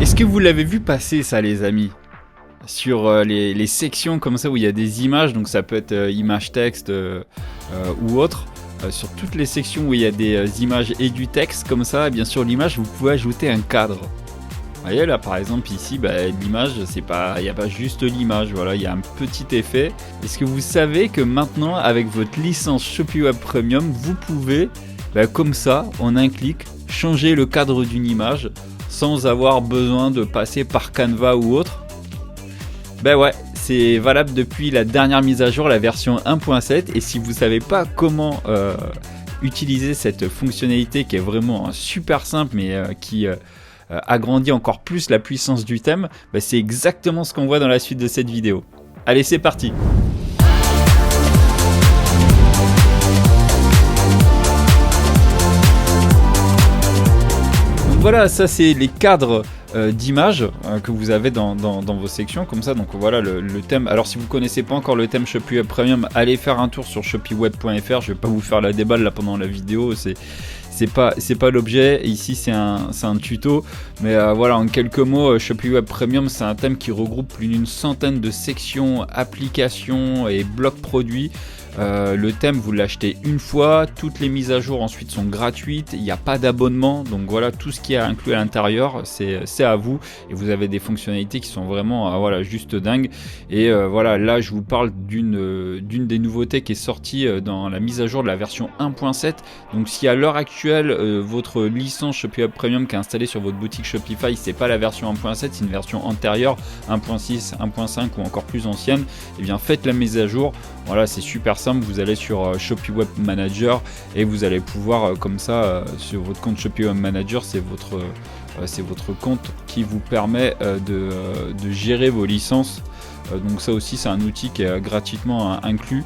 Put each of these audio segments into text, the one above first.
Est-ce que vous l'avez vu passer ça les amis? Sur les sections comme ça où il y a des images, donc ça peut être image texte ou autre. Sur toutes les sections où il y a des images et du texte comme ça, bien sûr l'image vous pouvez ajouter un cadre. Vous voyez là par exemple ici, l'image c'est pas, il n'y a pas juste l'image, voilà, il y a un petit effet. Est-ce que vous savez que maintenant avec votre licence Shopee Web Premium, vous pouvez comme ça, en un clic, changer le cadre d'une image sans avoir besoin de passer par Canva ou autre? Ouais, c'est valable depuis la dernière mise à jour, la version 1.7. Et si vous ne savez pas comment utiliser cette fonctionnalité qui est vraiment super simple mais qui agrandit encore plus la puissance du thème, c'est exactement ce qu'on voit dans la suite de cette vidéo. Allez, c'est parti! Voilà, ça c'est les cadres d'images que vous avez dans vos sections comme ça. Donc voilà le thème. Alors si vous ne connaissez pas encore le thème Shopee Web Premium, allez faire un tour sur shopeeweb.fr. Je vais pas vous faire la déballe là pendant la vidéo, c'est pas l'objet. Ici c'est un tuto, mais voilà, en quelques mots, Shopee Web Premium c'est un thème qui regroupe plus d'une centaine de sections, applications et blocs produits. Le thème vous l'achetez une fois, toutes les mises à jour ensuite sont gratuites, il n'y a pas d'abonnement, donc voilà, tout ce qui est inclus à l'intérieur c'est à vous, et vous avez des fonctionnalités qui sont vraiment voilà, juste dingues. Et voilà, là je vous parle d'une des nouveautés qui est sortie dans la mise à jour de la version 1.7. donc si à l'heure actuelle votre licence Shopee Web Premium qui est installée sur votre boutique Shopify, c'est pas la version 1.7, c'est une version antérieure, 1.6, 1.5 ou encore plus ancienne, et bien faites la mise à jour. Voilà, c'est super simple, vous allez sur Shopee Web Manager et vous allez pouvoir comme ça sur votre compte Shopee Web Manager, c'est votre compte qui vous permet de gérer vos licences. Donc ça aussi c'est un outil qui est gratuitement inclus.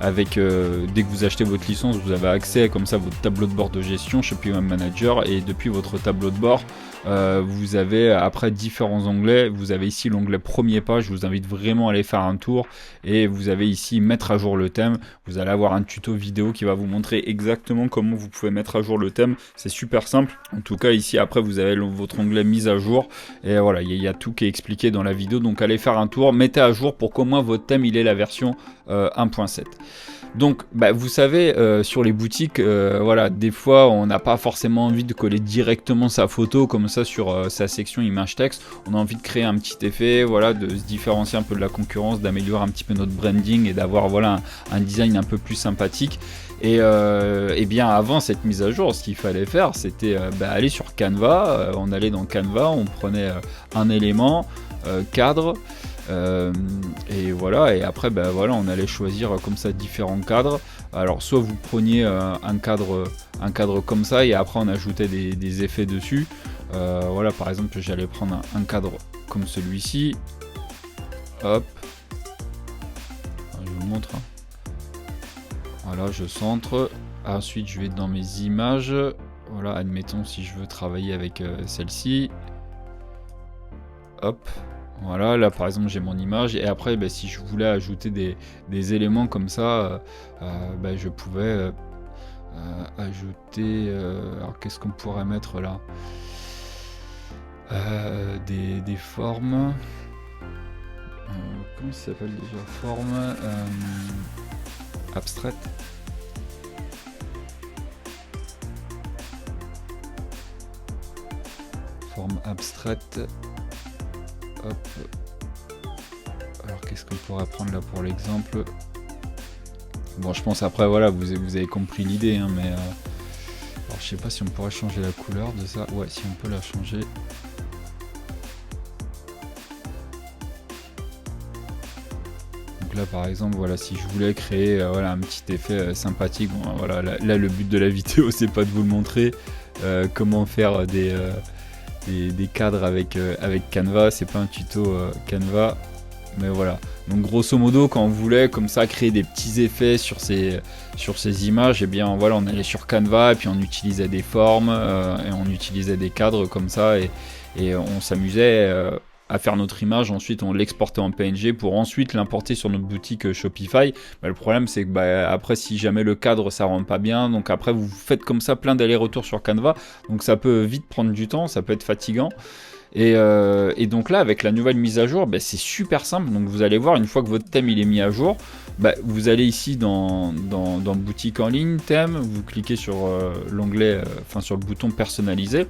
Avec dès que vous achetez votre licence, vous avez accès comme ça à votre tableau de bord de gestion Shopee Web Manager, et depuis votre tableau de bord vous avez après différents onglets. Vous avez ici l'onglet premier pas, je vous invite vraiment à aller faire un tour, et vous avez ici mettre à jour le thème. Vous allez avoir un tuto vidéo qui va vous montrer exactement comment vous pouvez mettre à jour le thème, c'est super simple. En tout cas ici après vous avez votre onglet mise à jour, et voilà, il y a tout qui est expliqué dans la vidéo, donc allez faire un tour, mettez à jour pour qu'au moins votre thème il ait la version 1.7. Donc vous savez sur les boutiques, voilà, des fois on n'a pas forcément envie de coller directement sa photo comme ça sur sa section image texte. On a envie de créer un petit effet, voilà, de se différencier un peu de la concurrence, d'améliorer un petit peu notre branding et d'avoir voilà un design un peu plus sympathique. Et bien avant cette mise à jour, ce qu'il fallait faire, c'était aller sur Canva. On allait dans Canva, on prenait un élément, cadre, et voilà, et après voilà, on allait choisir comme ça différents cadres. Alors soit vous preniez un cadre comme ça, et après on ajoutait des effets dessus. Voilà, par exemple j'allais prendre un cadre comme celui-ci, hop, je vous montre. Voilà, je centre, ensuite je vais dans mes images. Voilà, admettons si je veux travailler avec celle-ci, hop. Voilà, là par exemple j'ai mon image, et après si je voulais ajouter des éléments comme ça, je pouvais ajouter, alors qu'est-ce qu'on pourrait mettre là, des formes, comment ça s'appelle déjà, forme abstraite. Forme abstraite. Hop. Alors qu'est-ce qu'on pourrait prendre là pour l'exemple? Bon, je pense après voilà, vous avez compris l'idée, hein, mais alors je sais pas si on pourrait changer la couleur de ça. Ouais, si on peut la changer. Donc là par exemple, voilà, si je voulais créer voilà un petit effet sympathique, bon, voilà, là le but de la vidéo c'est pas de vous le montrer comment faire des cadres avec Canva, c'est pas un tuto Canva, mais voilà. Donc grosso modo, quand on voulait comme ça créer des petits effets sur ces images, et bien voilà, on allait sur Canva et puis on utilisait des formes et on utilisait des cadres comme ça, et on s'amusait à faire notre image. Ensuite on l'exportait en PNG pour ensuite l'importer sur notre boutique Shopify. Le problème c'est que après si jamais le cadre ça rend pas bien, donc après vous faites comme ça plein d'allers-retours sur Canva, donc ça peut vite prendre du temps, ça peut être fatigant. Et donc là, avec la nouvelle mise à jour, bah, c'est super simple. Donc vous allez voir, une fois que votre thème il est mis à jour, bah, vous allez ici dans boutique en ligne, thème, vous cliquez sur l'onglet, sur le bouton personnalisé.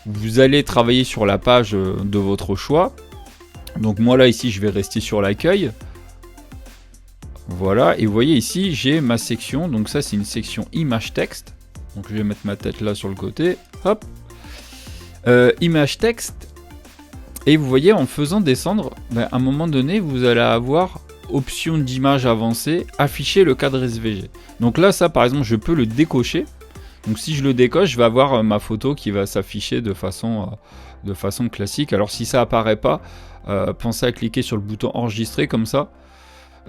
Vous allez travailler sur la page de votre choix. Donc moi là ici je vais rester sur l'accueil. Voilà, et vous voyez ici j'ai ma section, donc ça c'est une section image texte. Donc je vais mettre ma tête là sur le côté, hop. Image texte. Et vous voyez en faisant descendre, à un moment donné vous allez avoir option d'image avancée, afficher le cadre SVG. Donc là ça par exemple je peux le décocher. Donc si je le décoche, je vais avoir ma photo qui va s'afficher de façon classique. Alors si ça apparaît pas, pensez à cliquer sur le bouton enregistrer comme ça,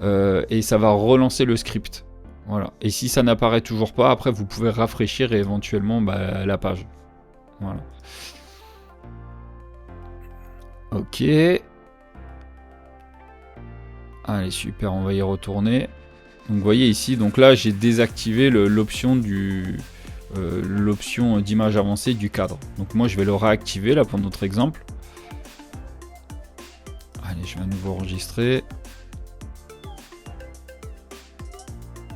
et ça va relancer le script. Voilà. Et si ça n'apparaît toujours pas, après vous pouvez rafraîchir et éventuellement la page. Voilà. Ok. Allez super, on va y retourner. Donc vous voyez ici, donc là j'ai désactivé l'option d'image avancée du cadre. Donc moi je vais le réactiver là pour notre exemple. Allez, je vais à nouveau enregistrer.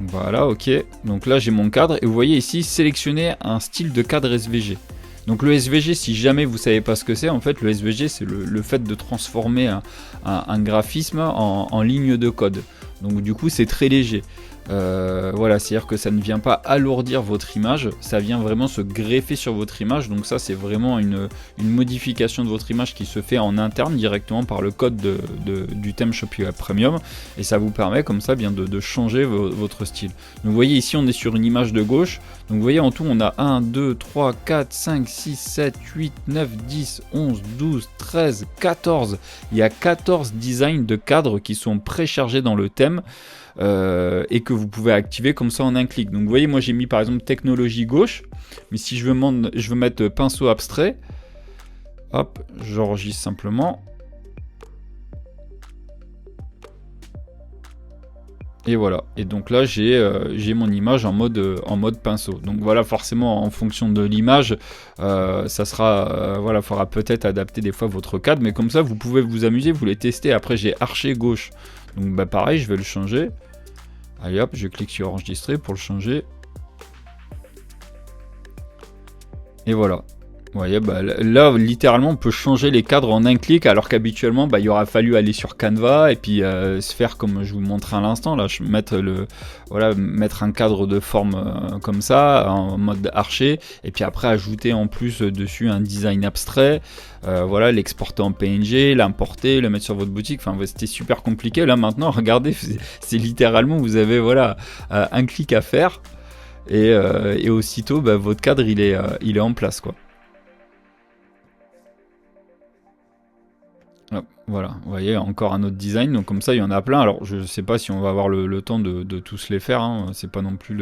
Voilà, ok. Donc là j'ai mon cadre et vous voyez ici sélectionner un style de cadre SVG. Donc le SVG, si jamais vous savez pas ce que c'est, en fait le SVG c'est le fait de transformer un graphisme en ligne de code. Donc du coup c'est très léger. Voilà, c'est-à-dire que ça ne vient pas alourdir votre image, ça vient vraiment se greffer sur votre image. Donc ça c'est vraiment une modification de votre image qui se fait en interne directement par le code du thème Shopee Web Premium, et ça vous permet comme ça bien de changer votre style. Donc vous voyez ici on est sur une image de gauche, donc vous voyez en tout on a 1, 2, 3, 4, 5, 6, 7, 8, 9, 10, 11, 12, 13, 14. Il y a 14 designs de cadres qui sont préchargés dans le thème. Et que vous pouvez activer comme ça en un clic. Donc vous voyez, moi j'ai mis par exemple technologie gauche, mais si je veux mettre pinceau abstrait, hop, j'enregistre simplement. Et voilà, et donc là j'ai mon image en mode pinceau. Donc voilà, forcément en fonction de l'image, ça sera, voilà, faudra peut-être adapter des fois votre cadre, mais comme ça vous pouvez vous amuser, vous les tester. Après j'ai archer gauche, donc pareil, je vais le changer. Allez hop, je clique sur enregistrer pour le changer. Et voilà. Vous voyez, là, littéralement, on peut changer les cadres en un clic, alors qu'habituellement, il aurait fallu aller sur Canva et puis se faire comme je vous montrais à l'instant. Là, mettre un cadre de forme comme ça, en mode archer, et puis après ajouter en plus dessus un design abstrait. Voilà, l'exporter en PNG, l'importer, le mettre sur votre boutique. Enfin, c'était super compliqué. Là, maintenant, regardez, c'est littéralement, vous avez un clic à faire, et aussitôt, votre cadre, il est en place, quoi. Voilà, vous voyez, encore un autre design, donc comme ça il y en a plein. Alors je sais pas si on va avoir le temps de tous les faire, hein. C'est pas non plus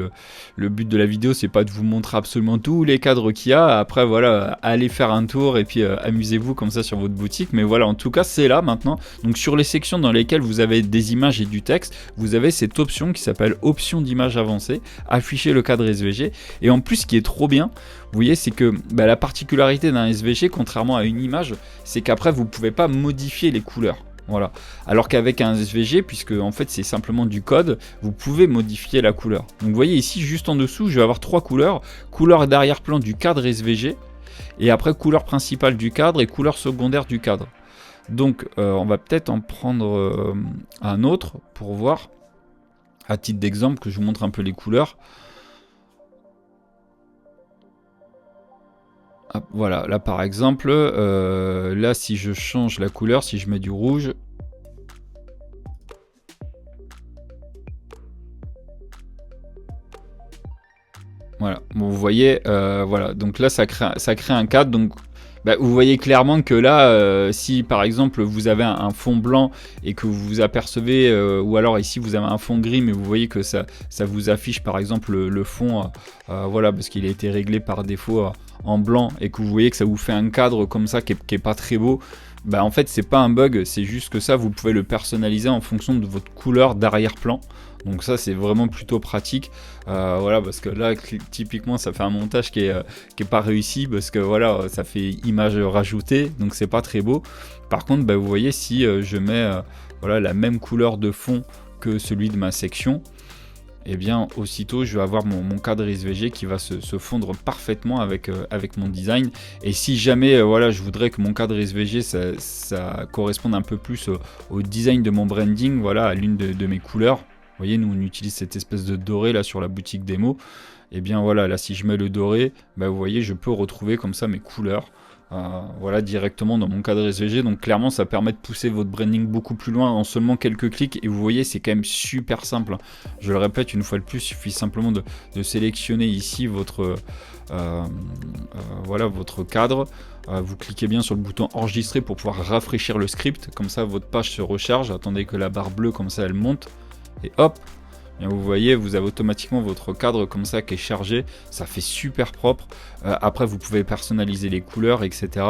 le but de la vidéo, c'est pas de vous montrer absolument tous les cadres qu'il y a. Après voilà, allez faire un tour et puis amusez-vous comme ça sur votre boutique. Mais voilà, en tout cas c'est là maintenant. Donc sur les sections dans lesquelles vous avez des images et du texte, vous avez cette option qui s'appelle option d'image avancée, afficher le cadre SVG. Et en plus ce qui est trop bien, vous voyez, c'est que la particularité d'un SVG, contrairement à une image, c'est qu'après vous pouvez pas modifier les couleurs. Voilà. Alors qu'avec un SVG, puisque en fait c'est simplement du code, vous pouvez modifier la couleur. Donc vous voyez ici juste en dessous, je vais avoir trois couleurs. Couleur d'arrière-plan du cadre SVG, et après couleur principale du cadre et couleur secondaire du cadre. Donc on va peut-être en prendre un autre pour voir, à titre d'exemple, que je vous montre un peu les couleurs. Voilà, là par exemple, là si je change la couleur, si je mets du rouge, voilà, bon, vous voyez, voilà, donc là ça crée un cadre, donc vous voyez clairement que là, si par exemple vous avez un fond blanc et que vous apercevez, ou alors ici vous avez un fond gris, mais vous voyez que ça vous affiche par exemple le fond, voilà, parce qu'il a été réglé par défaut en blanc et que vous voyez que ça vous fait un cadre comme ça qui est pas très beau, bah en fait c'est pas un bug, c'est juste que ça vous pouvez le personnaliser en fonction de votre couleur d'arrière-plan. Donc ça c'est vraiment plutôt pratique, voilà, parce que là typiquement ça fait un montage qui est pas réussi, parce que voilà, ça fait image rajoutée, donc c'est pas très beau. Par contre bah, vous voyez, si je mets voilà, la même couleur de fond que celui de ma section, et bien aussitôt je vais avoir mon cadre SVG qui va se fondre parfaitement avec mon design. Et si jamais voilà, je voudrais que mon cadre SVG ça corresponde un peu plus au design de mon branding, voilà, à l'une de mes couleurs. Vous voyez, nous on utilise cette espèce de doré là sur la boutique démo. Et bien voilà, là si je mets le doré, bah, vous voyez, je peux retrouver comme ça mes couleurs. Voilà, directement dans mon cadre SVG. Donc clairement ça permet de pousser votre branding beaucoup plus loin en seulement quelques clics, et vous voyez c'est quand même super simple. Je le répète une fois de plus, il suffit simplement de sélectionner ici votre voilà, votre cadre. Vous cliquez bien sur le bouton enregistrer pour pouvoir rafraîchir le script, comme ça votre page se recharge. Attendez que la barre bleue comme ça elle monte, et hop, bien vous voyez, vous avez automatiquement votre cadre comme ça qui est chargé. Ça fait super propre. Après vous pouvez personnaliser les couleurs, etc.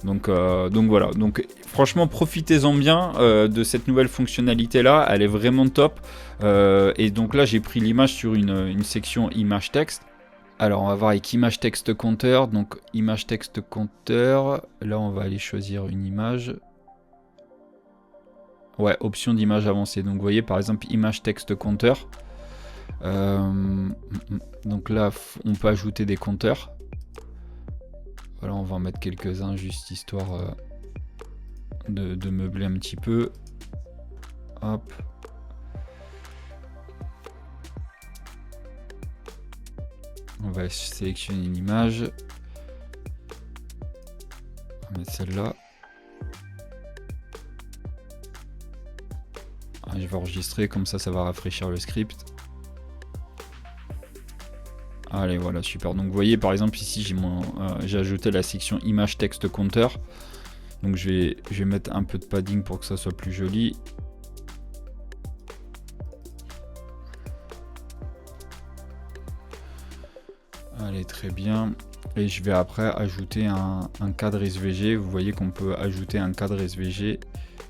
Donc voilà, donc franchement profitez-en bien de cette nouvelle fonctionnalité là, elle est vraiment top. Et donc là j'ai pris l'image sur une section image texte. Alors on va voir avec image texte compteur. Donc image texte compteur, là on va aller choisir une image. Ouais, option d'image avancée. Donc vous voyez par exemple image texte compteur. Donc là on peut ajouter des compteurs. Voilà, on va en mettre quelques-uns juste histoire de meubler un petit peu. Hop. On va sélectionner une image. On va mettre celle-là. Je vais enregistrer, comme ça va rafraîchir le script. Allez, voilà, super. Donc vous voyez par exemple ici j'ai ajouté la section image texte compteur. Donc je vais mettre un peu de padding pour que ça soit plus joli. Allez, très bien. Et je vais après ajouter un cadre SVG. Vous voyez qu'on peut ajouter un cadre SVG.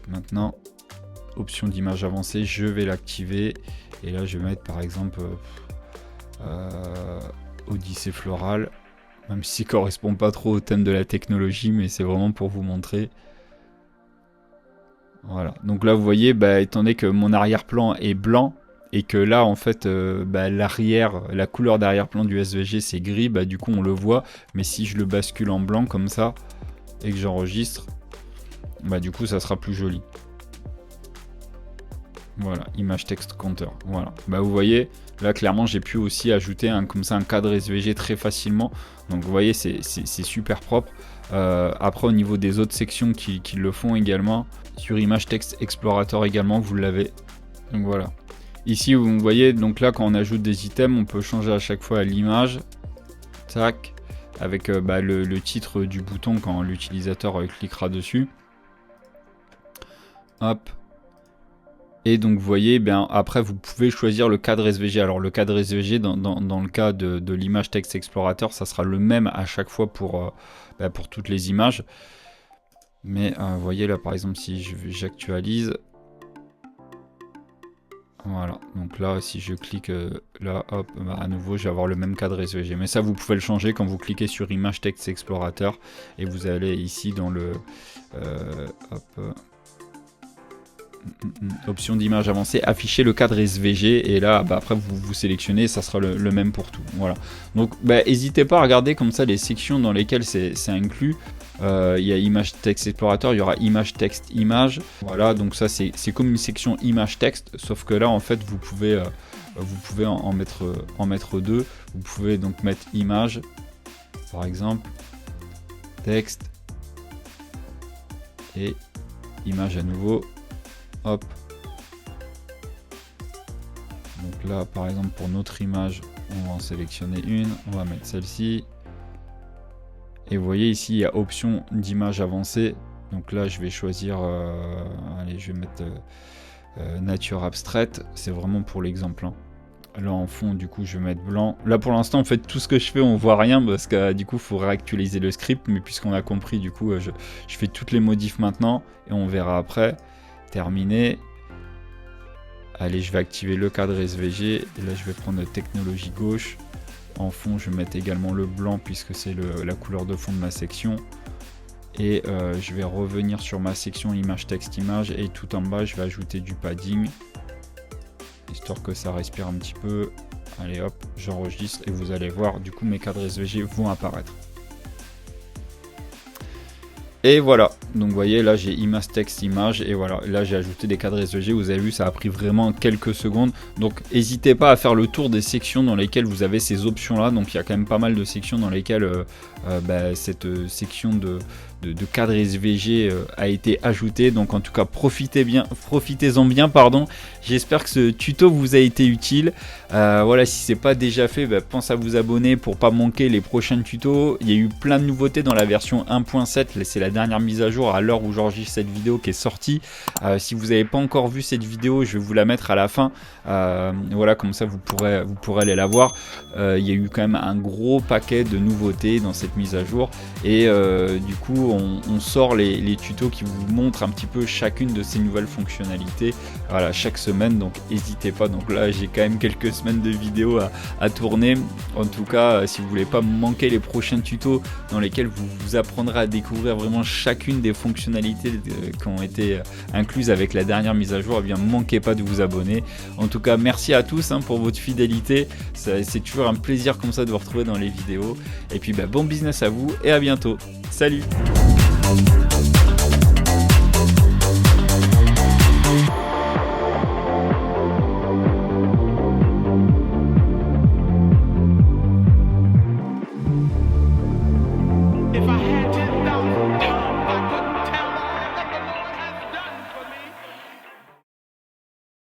Maintenant, option d'image avancée, je vais l'activer. Et là, je vais mettre par exemple Odyssée florale. Même si ça ne correspond pas trop au thème de la technologie, mais c'est vraiment pour vous montrer. Voilà. Donc là, vous voyez, bah, étant donné que mon arrière-plan est blanc, et que là en fait bah, la couleur d'arrière-plan du SVG c'est gris, bah du coup on le voit, mais si je le bascule en blanc comme ça et que j'enregistre, bah du coup ça sera plus joli. Voilà, image texte compteur. Voilà, bah vous voyez là clairement j'ai pu aussi ajouter comme ça un cadre SVG très facilement. Donc vous voyez c'est super propre. Après au niveau des autres sections qui le font également, sur image texte explorateur également vous l'avez. Donc voilà. Ici, vous voyez, donc là, quand on ajoute des items, on peut changer à chaque fois l'image. Tac. Avec bah, le titre du bouton quand l'utilisateur cliquera dessus. Hop. Et donc, vous voyez, bien, après, vous pouvez choisir le cadre SVG. Alors, le cadre SVG, dans le cas de l'image texte explorateur, ça sera le même à chaque fois pour toutes les images. Mais, vous voyez, là, par exemple, si j'actualise... Voilà, donc là si je clique là, hop, bah, à nouveau je vais avoir le même cadre SVG. Mais ça vous pouvez le changer quand vous cliquez sur Image Text Explorateur et vous allez ici dans le option d'image avancée, afficher le cadre SVG, et là bah, après vous sélectionnez, ça sera le même pour tout. Voilà, donc bah, n'hésitez pas à regarder comme ça les sections dans lesquelles c'est inclus. Il y a image texte explorateur, il y aura image texte image. Voilà, donc ça c'est comme une section image texte, sauf que là en fait vous pouvez en mettre deux. Vous pouvez donc mettre image par exemple, texte et image à nouveau. Hop. Donc là par exemple pour notre image on va en sélectionner une, on va mettre celle-ci. Et vous voyez ici il y a option d'image avancée. Donc là je vais choisir, allez je vais mettre nature abstraite, c'est vraiment pour l'exemple. Hein. Là en fond du coup je vais mettre blanc. Là pour l'instant en fait tout ce que je fais on voit rien parce que du coup il faut réactualiser le script, mais puisqu'on a compris du coup je fais toutes les modifs maintenant et on verra après. Terminé. Allez, je vais activer le cadre SVG et là je vais prendre technologie gauche. En fond je vais mettre également le blanc puisque c'est la couleur de fond de ma section. Et je vais revenir sur ma section image texte image et tout en bas je vais ajouter du padding, histoire que ça respire un petit peu. Allez hop, j'enregistre et vous allez voir du coup mes cadres SVG vont apparaître. Et voilà, donc vous voyez là j'ai image texte image et voilà, là j'ai ajouté des cadres SVG, vous avez vu ça a pris vraiment quelques secondes. Donc n'hésitez pas à faire le tour des sections dans lesquelles vous avez ces options là. Donc il y a quand même pas mal de sections dans lesquelles cette section de cadre SVG a été ajoutée. Donc en tout cas profitez-en bien, pardon. J'espère que ce tuto vous a été utile. Voilà, si c'est pas déjà fait, pense à vous abonner pour pas manquer les prochains tutos. Il y a eu plein de nouveautés dans la version 1.7, c'est la dernière mise à jour à l'heure où j'enregistre cette vidéo qui est sortie. Si vous n'avez pas encore vu cette vidéo, je vais vous la mettre à la fin. Voilà, comme ça vous pourrez aller la voir. Il y a eu quand même un gros paquet de nouveautés dans cette mise à jour et du coup on sort les tutos qui vous montrent un petit peu chacune de ces nouvelles fonctionnalités, voilà, chaque semaine, donc n'hésitez pas. Donc là j'ai quand même quelques semaines de vidéos à tourner. En tout cas si vous voulez pas manquer les prochains tutos dans lesquels vous apprendrez à découvrir vraiment chacune des fonctionnalités qui ont été incluses avec la dernière mise à jour, eh bien ne manquez pas de vous abonner. En tout cas merci à tous pour votre fidélité, c'est toujours un plaisir comme ça de vous retrouver dans les vidéos et puis bon business à vous et à bientôt. Salut!